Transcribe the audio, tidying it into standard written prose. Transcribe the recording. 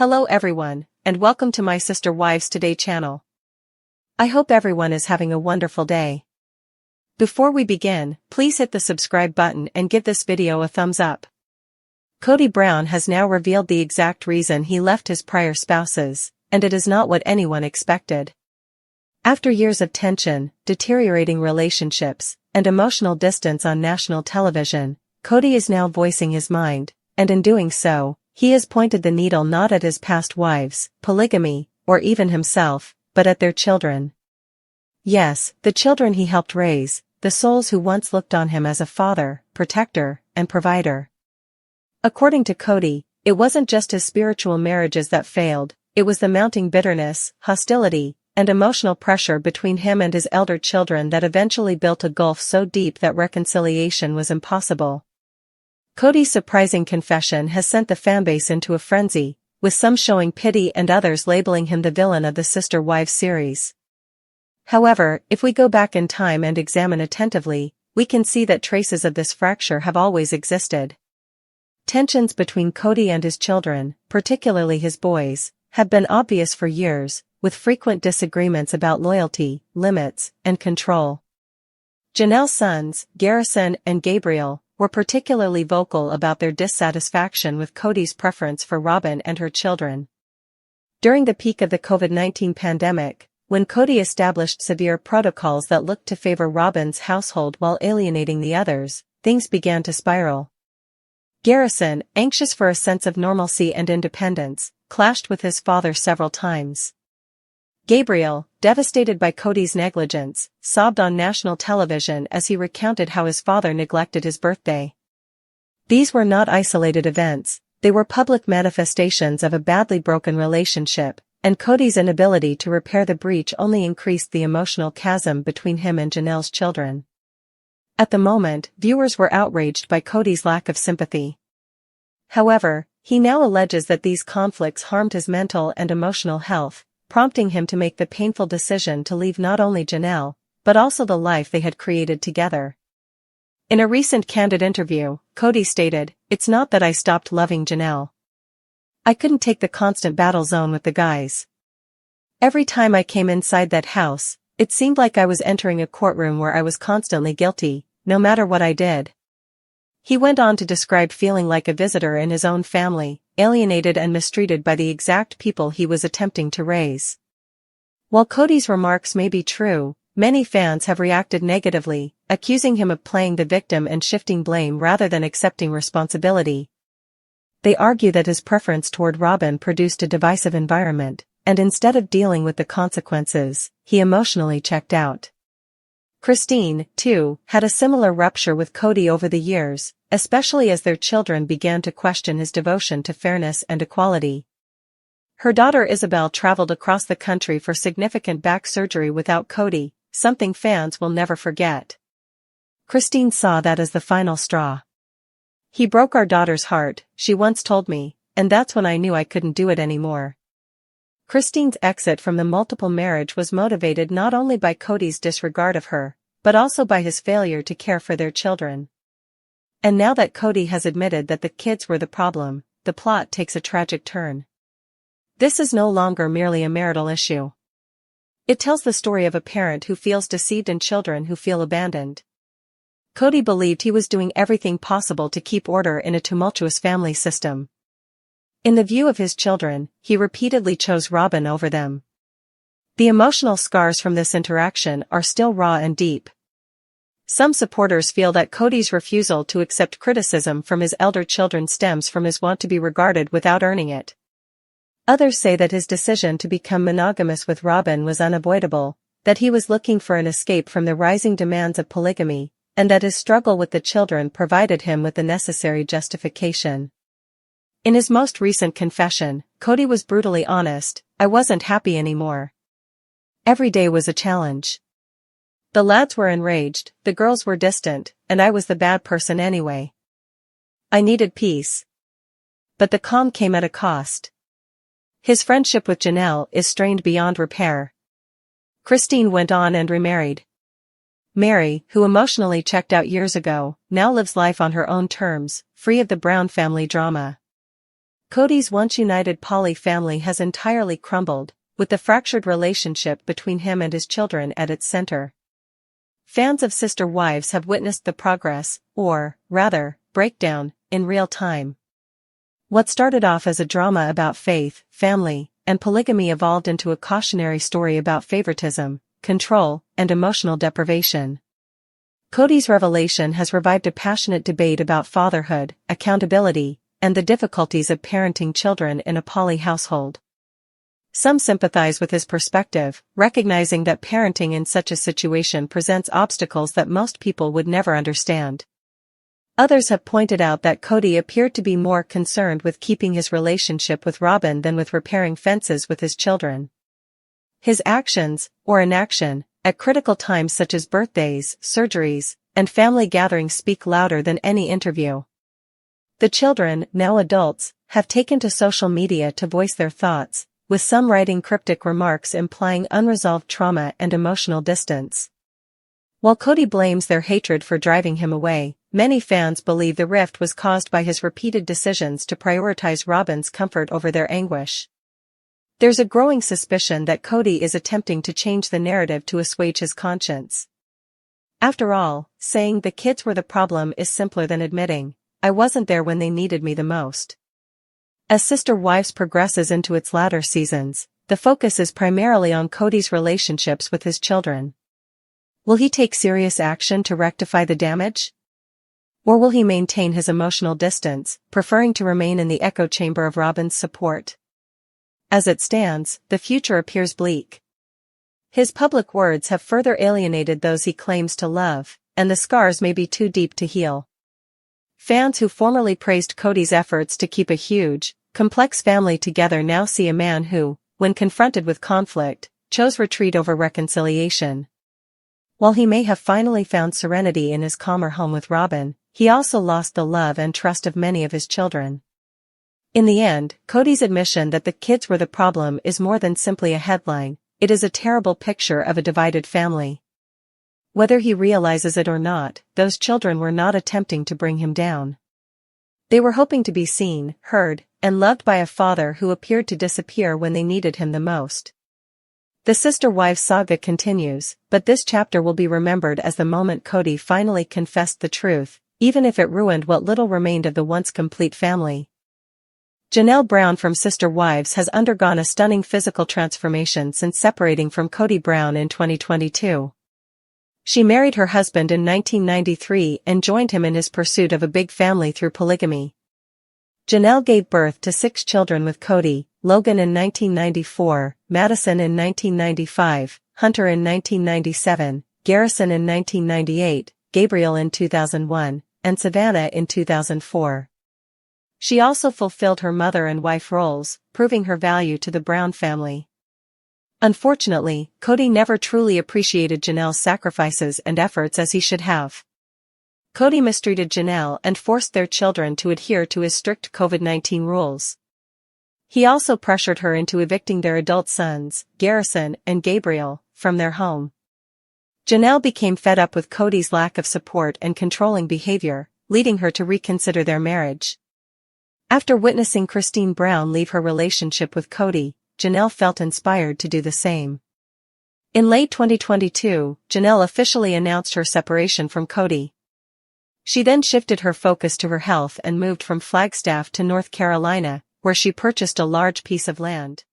Hello everyone, and welcome to my Sister Wives Today channel. I hope everyone is having a wonderful day. Before we begin, please hit the subscribe button and give this video a thumbs up. Kody Brown has now revealed the exact reason he left his prior spouses, and it is not what anyone expected. After years of tension, deteriorating relationships, and emotional distance on national television, Kody is now voicing his mind, and in doing so, he has pointed the needle not at his past wives, polygamy, or even himself, but at their children. Yes, the children he helped raise, the souls who once looked on him as a father, protector, and provider. According to Kody, it wasn't just his spiritual marriages that failed, it was the mounting bitterness, hostility, and emotional pressure between him and his elder children that eventually built a gulf so deep that reconciliation was impossible. Kody's surprising confession has sent the fanbase into a frenzy, with some showing pity and others labeling him the villain of the Sister Wives series. However, if we go back in time and examine attentively, we can see that traces of this fracture have always existed. Tensions between Kody and his children, particularly his boys, have been obvious for years, with frequent disagreements about loyalty, limits, and control. Janelle's sons, Garrison and Gabriel, were particularly vocal about their dissatisfaction with Kody's preference for Robyn and her children. During the peak of the COVID-19 pandemic, when Kody established severe protocols that looked to favor Robyn's household while alienating the others, things began to spiral. Garrison, anxious for a sense of normalcy and independence, clashed with his father several times. Gabriel, devastated by Kody's negligence, sobbed on national television as he recounted how his father neglected his birthday. These were not isolated events, they were public manifestations of a badly broken relationship, and Kody's inability to repair the breach only increased the emotional chasm between him and Janelle's children. At the moment, viewers were outraged by Kody's lack of sympathy. However, he now alleges that these conflicts harmed his mental and emotional health, prompting him to make the painful decision to leave not only Janelle, but also the life they had created together. In a recent candid interview, Kody stated, "It's not that I stopped loving Janelle. I couldn't take the constant battle zone with the guys. Every time I came inside that house, it seemed like I was entering a courtroom where I was constantly guilty, no matter what I did." He went on to describe feeling like a visitor in his own family, alienated and mistreated by the exact people he was attempting to raise. While Kody's remarks may be true, many fans have reacted negatively, accusing him of playing the victim and shifting blame rather than accepting responsibility. They argue that his preference toward Robyn produced a divisive environment, and instead of dealing with the consequences, he emotionally checked out. Christine, too, had a similar rupture with Kody over the years, especially as their children began to question his devotion to fairness and equality. Her daughter Isabel traveled across the country for significant back surgery without Kody, something fans will never forget. Christine saw that as the final straw. "He broke our daughter's heart," she once told me, "and that's when I knew I couldn't do it anymore." Christine's exit from the multiple marriage was motivated not only by Kody's disregard of her, but also by his failure to care for their children. And now that Kody has admitted that the kids were the problem, the plot takes a tragic turn. This is no longer merely a marital issue. It tells the story of a parent who feels deceived and children who feel abandoned. Kody believed he was doing everything possible to keep order in a tumultuous family system. In the view of his children, he repeatedly chose Robyn over them. The emotional scars from this interaction are still raw and deep. Some supporters feel that Kody's refusal to accept criticism from his elder children stems from his want to be regarded without earning it. Others say that his decision to become monogamous with Robyn was unavoidable, that he was looking for an escape from the rising demands of polygamy, and that his struggle with the children provided him with the necessary justification. In his most recent confession, Kody was brutally honest, "I wasn't happy anymore. Every day was a challenge. The lads were enraged, the girls were distant, and I was the bad person anyway. I needed peace. But the calm came at a cost." His friendship with Janelle is strained beyond repair. Christine went on and remarried. Mary, who emotionally checked out years ago, now lives life on her own terms, free of the Brown family drama. Kody's once united poly family has entirely crumbled, with the fractured relationship between him and his children at its center. Fans of Sister Wives have witnessed the progress, or, rather, breakdown, in real time. What started off as a drama about faith, family, and polygamy evolved into a cautionary story about favoritism, control, and emotional deprivation. Kody's revelation has revived a passionate debate about fatherhood, accountability, and the difficulties of parenting children in a poly household. Some sympathize with his perspective, recognizing that parenting in such a situation presents obstacles that most people would never understand. Others have pointed out that Kody appeared to be more concerned with keeping his relationship with Robyn than with repairing fences with his children. His actions, or inaction, at critical times such as birthdays, surgeries, and family gatherings speak louder than any interview. The children, now adults, have taken to social media to voice their thoughts, with some writing cryptic remarks implying unresolved trauma and emotional distance. While Kody blames their hatred for driving him away, many fans believe the rift was caused by his repeated decisions to prioritize Robyn's comfort over their anguish. There's a growing suspicion that Kody is attempting to change the narrative to assuage his conscience. After all, saying the kids were the problem is simpler than admitting, I wasn't there when they needed me the most. As Sister Wives progresses into its latter seasons, the focus is primarily on Kody's relationships with his children. Will he take serious action to rectify the damage? Or will he maintain his emotional distance, preferring to remain in the echo chamber of Robyn's support? As it stands, the future appears bleak. His public words have further alienated those he claims to love, and the scars may be too deep to heal. Fans who formerly praised Kody's efforts to keep a huge, complex family together now see a man who, when confronted with conflict, chose retreat over reconciliation. While he may have finally found serenity in his calmer home with Robyn, he also lost the love and trust of many of his children. In the end, Kody's admission that the kids were the problem is more than simply a headline, it is a terrible picture of a divided family. Whether he realizes it or not, those children were not attempting to bring him down. They were hoping to be seen, heard, and loved by a father who appeared to disappear when they needed him the most. The Sister Wives saga continues, but this chapter will be remembered as the moment Kody finally confessed the truth, even if it ruined what little remained of the once complete family. Janelle Brown from Sister Wives has undergone a stunning physical transformation since separating from Kody Brown in 2022. She married her husband in 1993 and joined him in his pursuit of a big family through polygamy. Janelle gave birth to 6 children with Kody: Logan in 1994, Madison in 1995, Hunter in 1997, Garrison in 1998, Gabriel in 2001, and Savannah in 2004. She also fulfilled her mother and wife roles, proving her value to the Brown family. Unfortunately, Kody never truly appreciated Janelle's sacrifices and efforts as he should have. Kody mistreated Janelle and forced their children to adhere to his strict COVID-19 rules. He also pressured her into evicting their adult sons, Garrison and Gabriel, from their home. Janelle became fed up with Kody's lack of support and controlling behavior, leading her to reconsider their marriage. After witnessing Christine Brown leave her relationship with Kody, Janelle felt inspired to do the same. In late 2022, Janelle officially announced her separation from Kody. She then shifted her focus to her health and moved from Flagstaff to North Carolina, where she purchased a large piece of land.